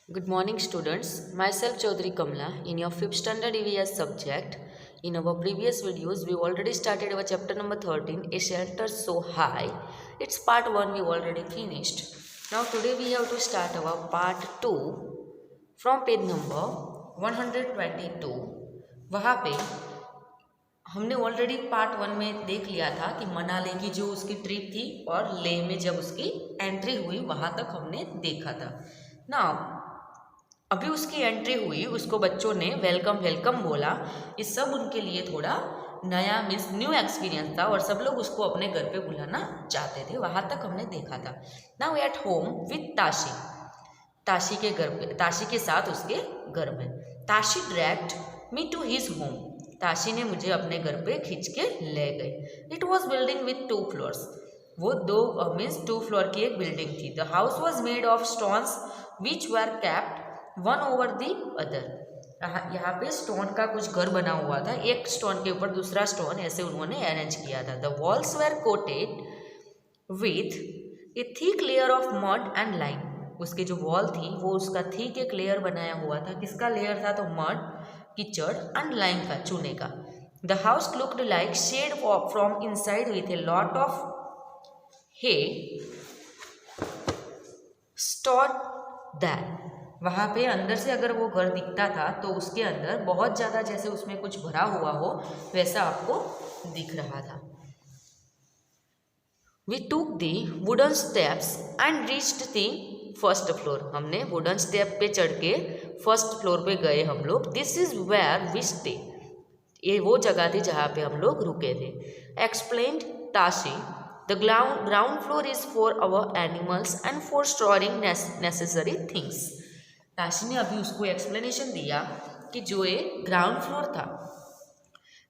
Good morning, students. Myself, Chaudhary Kamla, in your 5th standard EVS subject. In our previous videos, we already started our chapter number 13, A Shelter So High. It's part 1, we already finished. Now, today we have to start our part 2 from page number 122. वहाँ पे हमने already part 1 में देख लिया था कि मनाली की जो उसकी ट्रिप थी और लेह में जब उसकी एंट्री हुई वहाँ तक हमने देखा था ना। अभी उसकी एंट्री हुई, उसको बच्चों ने वेलकम वेलकम बोला। ये सब उनके लिए थोड़ा नया मीन्स न्यू एक्सपीरियंस था और सब लोग उसको अपने घर पे बुलाना चाहते थे। वहाँ तक हमने देखा था। Now at home with Tashi, Tashi के घर पे, ताशी के साथ उसके घर में। Tashi dragged me to his home, Tashi ने मुझे अपने घर पे खींच के ले गए। It was building with 2 floors, वो 2 मीन्स 2 फ्लोर की एक बिल्डिंग थी। The house was made of stones which were kept one over the other, यहाँ पे स्टोन का कुछ घर बना हुआ था, एक स्टोन के ऊपर दूसरा स्टोन, ऐसे उन्होंने अरेंज किया था। The walls were coated with a thick layer of mud and lime, उसकी जो वॉल थी वो उसका थिक एक लेयर बनाया हुआ था। किसका लेयर था? तो मड, कीचड़ एंड लाइम का, चूने का। The house looked like shed from inside with a lot of hay stored that, वहाँ पे अंदर से अगर वो घर दिखता था तो उसके अंदर बहुत ज़्यादा जैसे उसमें कुछ भरा हुआ हो वैसा आपको दिख रहा था। We took the wooden steps and reached the first floor, हमने वुडन स्टेप पे चढ़ के फर्स्ट फ्लोर पे गए हम लोग। This is where we stay, ये वो जगह थी जहाँ पे हम लोग रुके थे। Explained Tashi, the ground floor is for our animals and for storing necessary things. Tashi ने अभी उसको एक्सप्लेनेशन दिया कि जो ये ग्राउंड फ्लोर था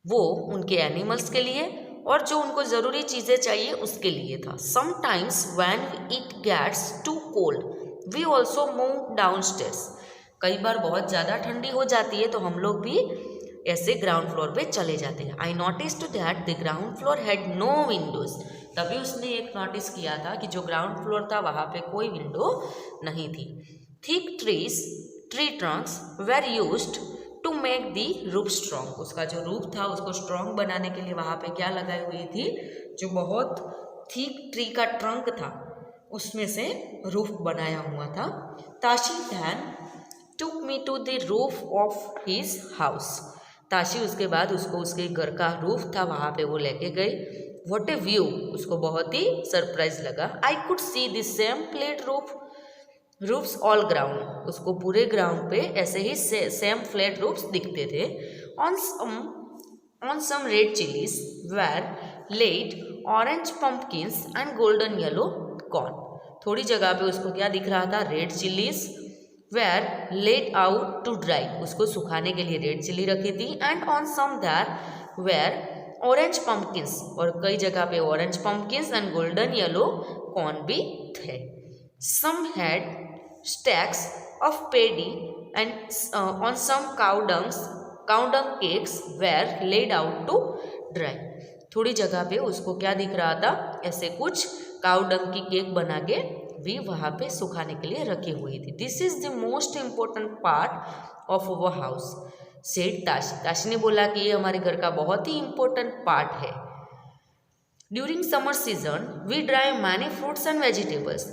वो उनके एनिमल्स के लिए और जो उनको ज़रूरी चीज़ें चाहिए उसके लिए था। Sometimes when it gets too cold we also move downstairs, कई बार बहुत ज़्यादा ठंडी हो जाती है तो हम लोग भी ऐसे ग्राउंड फ्लोर पे चले जाते हैं। I noticed that the ground floor had no windows, तभी उसने एक नोटिस किया था कि जो ग्राउंड फ्लोर था वहाँ पे कोई विंडो नहीं थी। Thick tree trunks were used to make the roof strong, उसका जो रूफ था उसको स्ट्रॉन्ग बनाने के लिए वहाँ पे क्या लगाई हुई थी? जो बहुत थिक ट्री का ट्रंक था उसमें से रूफ बनाया हुआ था। Tashi then took me to the roof of his house, Tashi उसके बाद उसको उसके घर का रूफ था वहाँ पे वो लेके गई। What a view, उसको बहुत ही सरप्राइज लगा। I could see the same flat roofs all ground, उसको पूरे ग्राउंड पे ऐसे ही सेम फ्लैट रूफ्स दिखते थे। On some red chillies were laid orange pumpkins and golden yellow corn, थोड़ी जगह पे उसको क्या दिख रहा था? Red chillies were laid out to dry, उसको सुखाने के लिए रेड चिली रखी थी। And on some there were orange pumpkins, और कई जगह पे orange pumpkins and golden yellow corn भी थे। Some had stacks of paddy and on some cow dung cakes were laid out to dry, थोड़ी जगह पे उसको क्या दिख रहा था? ऐसे कुछ काउ डंग की केक बना के भी वहाँ पे सुखाने के लिए रखी हुई थी। This is the most important part of our house said Tashi, Tashi ने बोला कि ये हमारे घर का बहुत ही इम्पोर्टेंट पार्ट है। During summer season we dry many fruits and vegetables,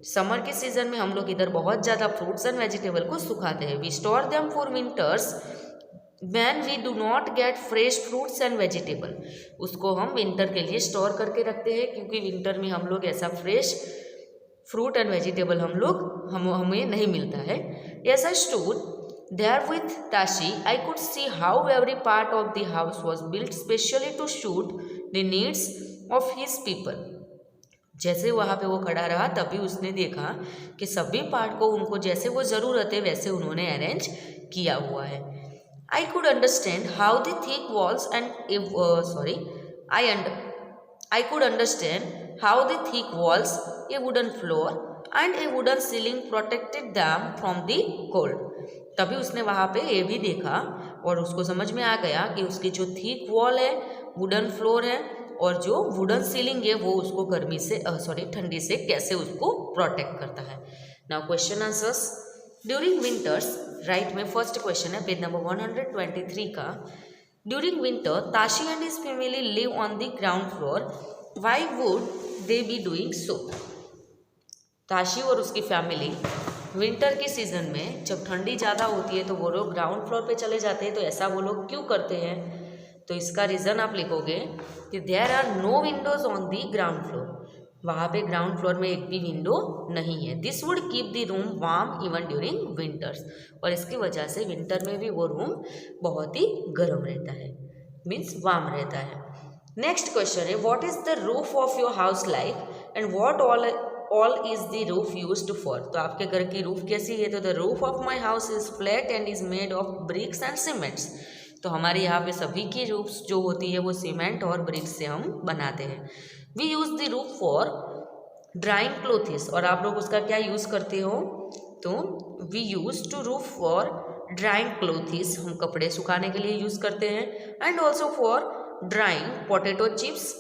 summer के सीजन में हम लोग इधर बहुत ज़्यादा फ्रूट्स एंड वेजिटेबल को सुखाते हैं। We store them for winters when we do not get fresh fruits and vegetable, उसको हम विंटर के लिए स्टोर करके रखते हैं क्योंकि विंटर में हम लोग ऐसा फ्रेश फ्रूट एंड वेजिटेबल हमें नहीं मिलता है। As I stood there with Tashi I could see how every part of the house was built specially to suit the needs of his people, जैसे वहाँ पे वो खड़ा रहा तभी उसने देखा कि सभी पार्ट को उनको जैसे वो ज़रूरत है वैसे उन्होंने अरेंज किया हुआ है। I could understand how the thick walls and I could understand how the thick walls, A wooden floor and A wooden ceiling protected them from the cold, तभी उसने वहाँ पे ये भी देखा और उसको समझ में आ गया कि उसकी जो थिक वॉल है, वुडन फ्लोर है और जो वुडन सीलिंग है वो उसको गर्मी से ठंडी से कैसे उसको प्रोटेक्ट करता है। Now question answers, during winters, right में फर्स्ट क्वेश्चन है पेज नंबर 123 का। During winter Tashi and his family live on the ground floor, why would they be doing so. Tashi और उसकी फैमिली विंटर की सीज़न में जब ठंडी ज़्यादा होती है तो वो लोग ग्राउंड फ्लोर पे चले जाते हैं, तो ऐसा वो लोग क्यों करते हैं? तो इसका रीज़न आप लिखोगे कि there are no windows on the ground floor, वहाँ पे ग्राउंड फ्लोर में एक भी विंडो नहीं है। This would keep the room warm even during winters, और इसकी वजह से विंटर में भी वो रूम बहुत ही गर्म रहता है, मीन्स वार्म रहता है। नेक्स्ट क्वेश्चन है what is the roof of your house like and what all is the roof used for. तो आपके घर की रूफ कैसी है? तो the roof of my house is flat and is made of BRICS and cements. तो हमारे यहाँ पे सभी की रूफ्स जो होती है वो सीमेंट और ब्रिक्स से हम बनाते हैं। We use the roof for drying clothes, और आप लोग उसका क्या यूज़ करते हो? तो we use to roof for drying clothes, हम कपड़े सुखाने के लिए यूज़ करते हैं, and also for drying potato chips,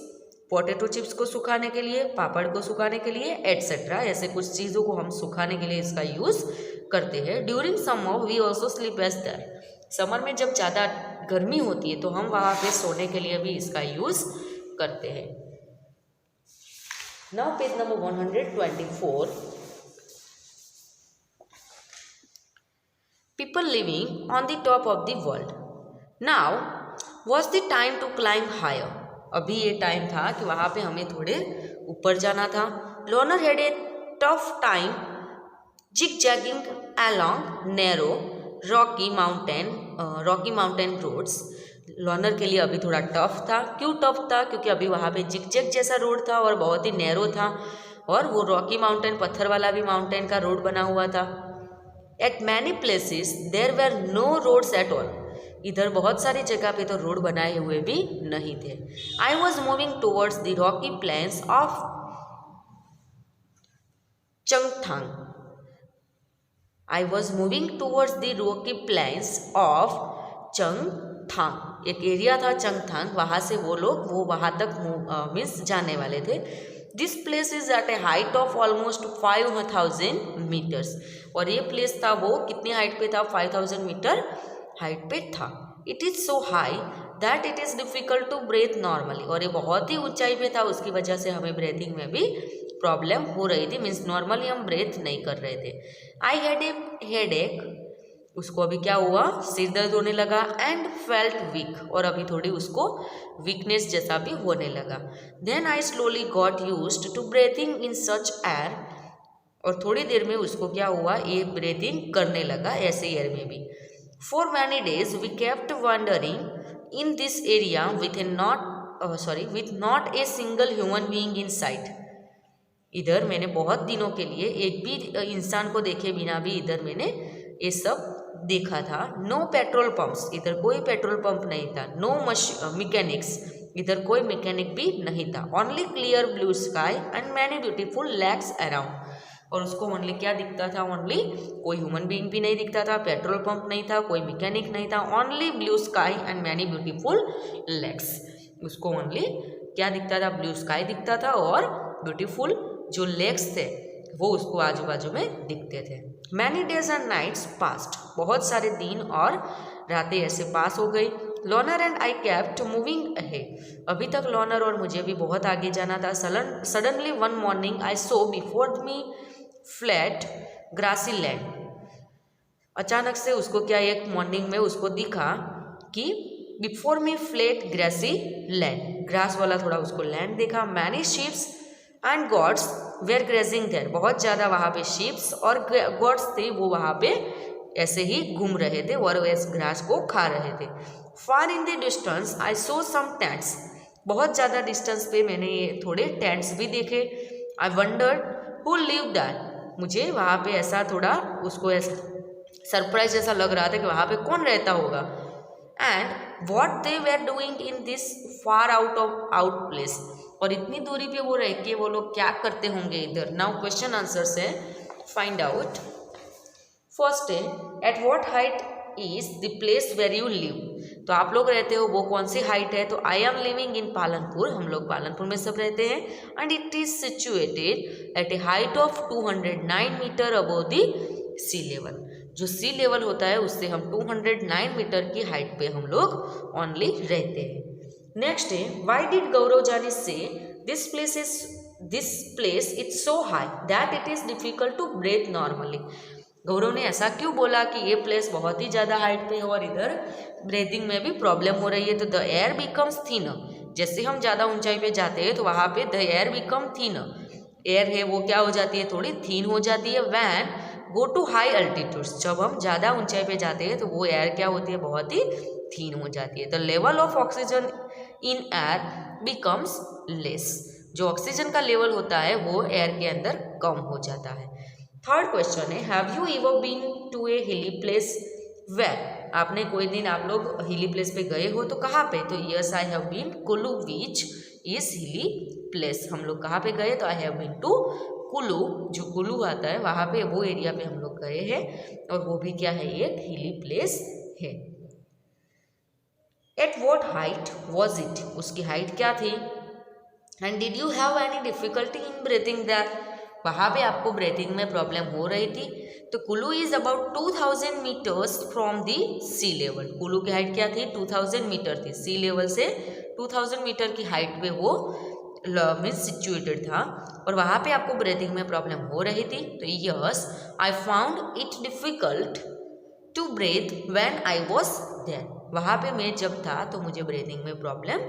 potato chips को सुखाने के लिए, पापड़ को सुखाने के लिए, एट्सेट्रा। ऐसे कुछ चीज़ों को हम सुखाने के लिए इसका यूज़ करते हैं। During summer we also sleep edge there, summer में जब ज़्यादा गर्मी होती है तो हम वहाँ पे सोने के लिए भी इसका यूज़ करते हैं। Now page number 124, people living on the top of the world, now was the time to climb higher. अभी ये टाइम था कि वहाँ पे हमें थोड़े ऊपर जाना था। Learner had a tough time zigzagging along narrow rocky mountain roads. Learner के लिए अभी थोड़ा टफ था। क्यों टफ था? क्योंकि अभी वहाँ पे जिग-जैग जैसा रोड था और बहुत ही नैरो था, और वो रॉकी माउंटेन पत्थर वाला भी माउंटेन का रोड बना हुआ था। At many places there were no roads at all, इधर बहुत सारी जगह पे तो रोड बनाए हुए भी नहीं थे। I was moving towards the rocky plains of Changthang, I was moving towards the rocky plains of Changthang, एक एरिया था चंगथांग, वहाँ से वो लोग वहाँ तक मीन्स जाने वाले थे। This place is at a height of almost 5000 metres, और ये प्लेस था वो कितनी हाइट पे था? 5000 मीटर हाइट पे था। It is so high that it is difficult to breathe normally, और ये बहुत ही ऊंचाई पे था, उसकी वजह से हमें ब्रेथिंग में भी प्रॉब्लम हो रही थी, मीन्स नॉर्मली हम ब्रेथ नहीं कर रहे थे। आई हैड ए हेडेक, उसको अभी क्या हुआ? सिर दर्द होने लगा। एंड फेल्ट वीक, और अभी थोड़ी उसको वीकनेस जैसा भी होने लगा। Then I slowly got used to breathing in such air, और थोड़ी देर में उसको क्या हुआ? ये ब्रीथिंग करने लगा ऐसे एयर में भी। For many days we kept wandering in this area with not a single human being in sight. इधर मैंने बहुत दिनों के लिए एक भी इंसान को देखे बिना भी इधर मैंने ये सब देखा था। नो पेट्रोल पंप्स, इधर कोई पेट्रोल पंप नहीं था। नो मैकेनिक्स, इधर कोई मैकेनिक भी नहीं था। Only clear blue sky and many beautiful lakes around, और उसको ओनली क्या दिखता था? ओनली, कोई ह्यूमन बीइंग भी नहीं दिखता था, पेट्रोल पंप नहीं था, कोई मैकेनिक नहीं था, only blue sky and many beautiful lakes. उसको ओनली क्या दिखता था? ब्लू स्काई दिखता था और ब्यूटीफुल जो लेक्स थे वो उसको आजू बाजू में दिखते थे। Many days and nights passed, बहुत सारे दिन और रातें ऐसे पास हो गई। Learner and I kept moving ahead, अभी तक लर्नर और मुझे भी बहुत आगे जाना था। Suddenly one morning I saw before me flat grassy land, अचानक से उसको क्या एक मॉर्निंग में उसको दिखा कि before me flat grassy land, grass वाला थोड़ा उसको लैंड देखा। Many sheep and goats were grazing there, बहुत ज़्यादा वहाँ पे शिप्स और गॉड्स थे, वो वहाँ पे ऐसे ही घूम रहे थे और इस ग्रास को खा रहे थे। Far in the distance I saw some tents, बहुत ज़्यादा डिस्टेंस पे मैंने ये थोड़े टेंट्स भी देखे। आई वंडर्ड हु लिव दैट, मुझे वहाँ पे ऐसा थोड़ा उसको ऐसा सरप्राइज जैसा लग रहा था कि वहाँ पे कौन रहता होगा। And what they were doing in this far out place, और इतनी दूरी पे वो रह के वो लोग क्या करते होंगे इधर। नाउ क्वेश्चन आंसर से फाइंड आउट। फर्स्ट है at what height is the place where you live, तो आप लोग रहते हो वो कौन सी हाइट है? तो I am living in Palanpur, हम लोग पालनपुर में सब रहते हैं। And it is situated at a height of 209 metre above the sea level, जो सी लेवल होता है उससे हम 209 मीटर की हाइट पे हम लोग ओनली रहते हैं। नेक्स्ट है, why did Gaurav Jani see this place it's so high that it is difficult to breathe normally. Gaurav ने ऐसा क्यों बोला कि ये प्लेस बहुत ही ज़्यादा हाइट पे है और इधर ब्रीथिंग में भी प्रॉब्लम हो रही है। तो द एयर बिकम्स थिनर, जैसे हम ज़्यादा ऊंचाई पे जाते हैं तो वहाँ पे the air become thinner, air है वो क्या हो जाती है, थोड़ी थीन हो जाती है। When go to high altitudes, जब हम ज़्यादा ऊंचाई पे जाते हैं तो वो एयर क्या होती है, बहुत ही थीन हो जाती है। The level of oxygen in air becomes less, जो ऑक्सीजन का लेवल होता है वो एयर के अंदर कम हो जाता है। थर्ड क्वेश्चन है, have you ever been to a hilly place where, आपने कोई दिन आप लोग हिली प्लेस पे गए हो तो कहाँ पे, तो yes I have been Kullu which is hilly place. हम लोग कहाँ पे गए, तो I have been to Kullu, जो कुल्लू आता है वहाँ पे, वो एरिया पे हम लोग गए हैं और वो भी क्या है, एक हिली प्लेस है। At what height was it, उसकी हाइट क्या थी। And did you have any difficulty in breathing that, वहाँ पे आपको ब्रीथिंग में प्रॉब्लम हो रही थी। तो Kullu is about 2000 metres from the sea level, Kullu की हाइट क्या थी, 2000 मीटर थी, सी लेवल से 2000 मीटर की हाइट पे वो मीन्स सिचुएटेड था और वहाँ पे आपको ब्रीथिंग में प्रॉब्लम हो रही थी। तो yes I found it difficult to breathe when I was there, वहाँ पे मैं जब था तो मुझे ब्रीथिंग में प्रॉब्लम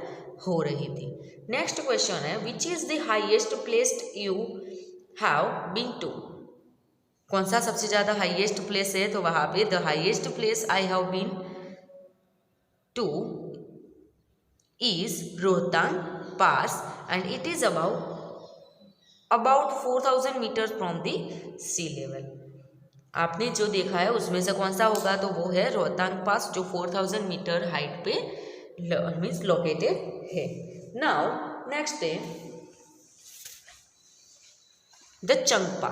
हो रही थी। नेक्स्ट क्वेश्चन है, which is the highest place you have been to, कौन सा सबसे ज़्यादा हाइएस्ट प्लेस है, तो वहाँ पे the highest place I have been to is Rohtang pass and it is about 4000 metre from the sea level. आपने जो देखा है उसमें से कौन सा होगा, तो वो है रोहतांग पास, जो 4000 मीटर हाइट पे मीन्स लोकेटेड है। नाउ नेक्स्ट है the Changpa.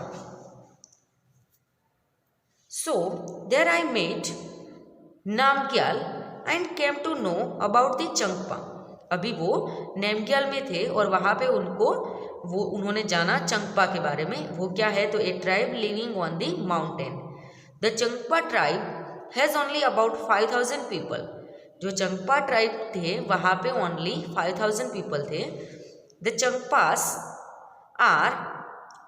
So there I met Namgyal and came to know about the Changpa, अभी वो नामग्याल में थे और वहाँ पे उन्होंने जाना चंगपा के बारे में। वो क्या है, तो a tribe living on the mountain. The Changpa tribe has only about 5000 people, जो चंगपा ट्राइब थे वहाँ पे ओनली 5000 पीपल थे। The Changpas are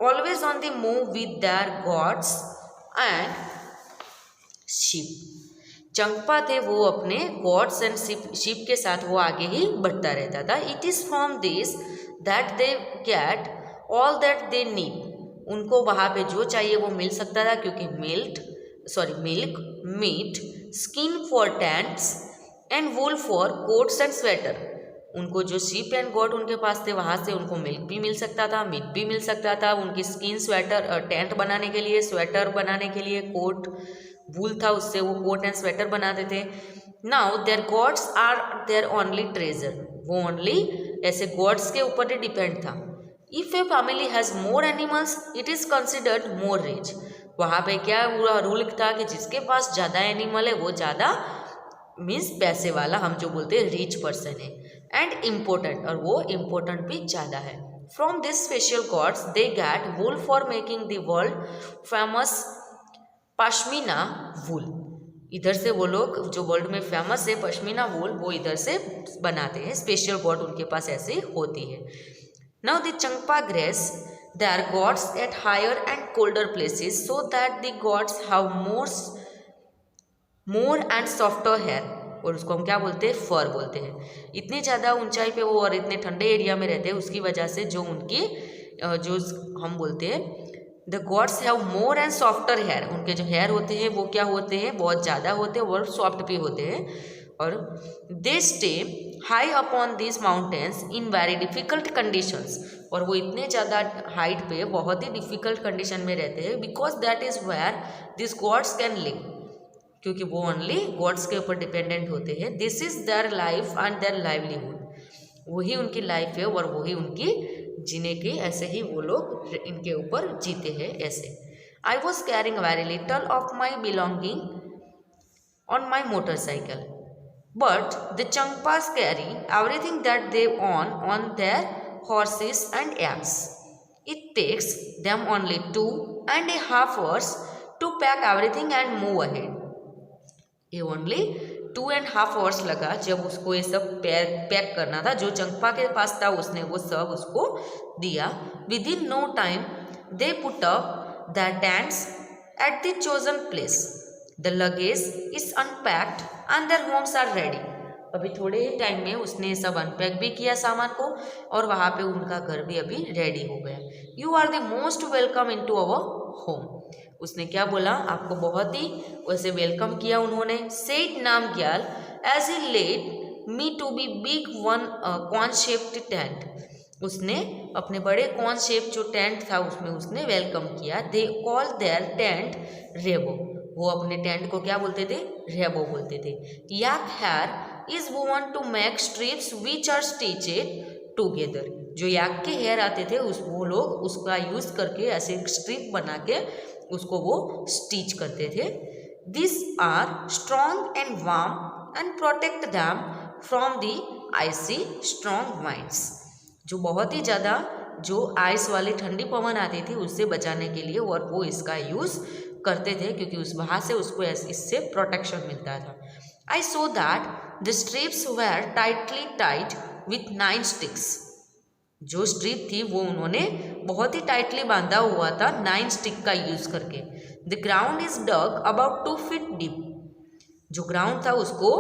always on the move with their goats and sheep, Changpa थे वो अपने गॉड्स एंड शिप के साथ वो आगे ही बढ़ता रहता था। It is from this that they get all that they need, उनको वहाँ पे जो चाहिए वो मिल सकता था, क्योंकि milk, meat, skin for tents and wool for coats and sweater, उनको जो शिप एंड गॉड उनके पास थे वहाँ से उनको मिल्क भी मिल सकता था, मीट भी मिल सकता था, उनकी स्किन, स्वेटर, टेंट बनाने के लिए, स्वेटर बनाने के लिए, कोट वूल था उससे वो कोट एंड स्वेटर बनाते थे। Now their goats are their only treasure, वो ओनली ऐसे गॉड्स के ऊपर ही डिपेंड था। If a family has more animals it is considered more rich, वहाँ पे क्या रूल था कि जिसके पास ज़्यादा एनिमल है वो ज़्यादा मीन्स पैसे वाला, हम जो बोलते हैं रिच पर्सन है। एंड इम्पोर्टेंट, और वो इम्पोर्टेंट भी ज़्यादा है। From this special goats they get wool for making the world famous pashmina wool, इधर से वो लोग जो वर्ल्ड में फेमस है पश्मीना वूल वो इधर से बनाते हैं, स्पेशल गॉड उनके पास ऐसे होती है। Now the Changpa graze their goats at higher and colder places so that the goats have more and softer hair, और उसको हम क्या बोलते हैं, फर बोलते हैं। इतनी ज़्यादा ऊंचाई पे वो और इतने ठंडे एरिया में रहते हैं, उसकी वजह से जो उनकी जो हम बोलते हैं the goats have more and softer hair, उनके जो हेयर होते हैं वो क्या होते हैं, बहुत ज़्यादा होते हैं और सॉफ्ट भी होते हैं। और they stay high upon this mountains in very difficult conditions, और वो इतने ज़्यादा हाइट पे बहुत ही डिफ़िकल्ट कंडीशन में रहते हैं। Because that is where this goats can live, क्योंकि वो ओनली गॉड्स के ऊपर डिपेंडेंट होते हैं। This is their life and their livelihood, वही उनकी लाइफ है और वही उनकी जीने के, ऐसे ही वो लोग इनके ऊपर जीते हैं ऐसे। I was carrying very little of my belonging on my motorcycle but the Changpas carry everything that they on their horses and apes. It takes them only 2.5 hours to pack everything and move ahead. ये only 2.5 hours लगा जब उसको ये सब pack करना था। जो चंपा के पास था उसने वो सब उसको दिया। Within no time they put up the tents at the chosen place. The luggage is unpacked and their homes are ready. अभी थोड़े ही टाइम में उसने सब अनपैक भी किया सामान को और वहाँ पे उनका घर भी अभी रेडी हो गया। You are the most welcome into our home. उसने क्या बोला, आपको बहुत ही वैसे वेलकम किया उन्होंने। Said Namgyal as he led me to be big one cone shaped tent. उसने अपने बड़े कॉन शेप जो टेंट था उसमें उसने वेलकम किया। They call their tent Rebo. वो अपने टेंट को क्या बोलते थे, रेबो बोलते थे। Yak hair is woven to make strips which are stitched together. जो याक के हेयर आते थे वो लोग उसका यूज करके ऐसे स्ट्रिप बना के उसको वो स्टिच करते थे। This are strong and warm and protect them from the icy strong winds. जो बहुत ही ज़्यादा जो आइस वाली ठंडी पवन आती थी उससे बचाने के लिए और वो इसका यूज़ करते थे क्योंकि उस वहाँ से उसको इससे प्रोटेक्शन मिलता था। I saw that the strips were tightly tied with 9 sticks. जो स्ट्रिप थी वो उन्होंने बहुत ही टाइटली बांधा हुआ था 9 स्टिक का यूज करके। The ground is dug about 2 feet deep. जो ग्राउंड था उसको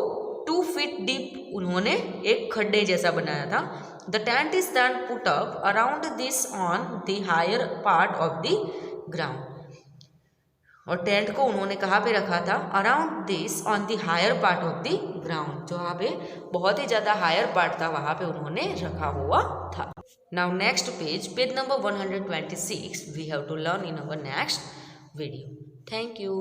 2 फीट डीप उन्होंने एक खड्डे जैसा बनाया था। The tent is then put up around this on the higher part of the ground. और टेंट को उन्होंने कहाँ पे रखा था, around this on the higher part of the ground. जो वहाँ पे बहुत ही ज़्यादा हायर पार्ट था वहाँ पे उन्होंने रखा हुआ था। Now next page number 126 we have to learn in our next video. Thank you.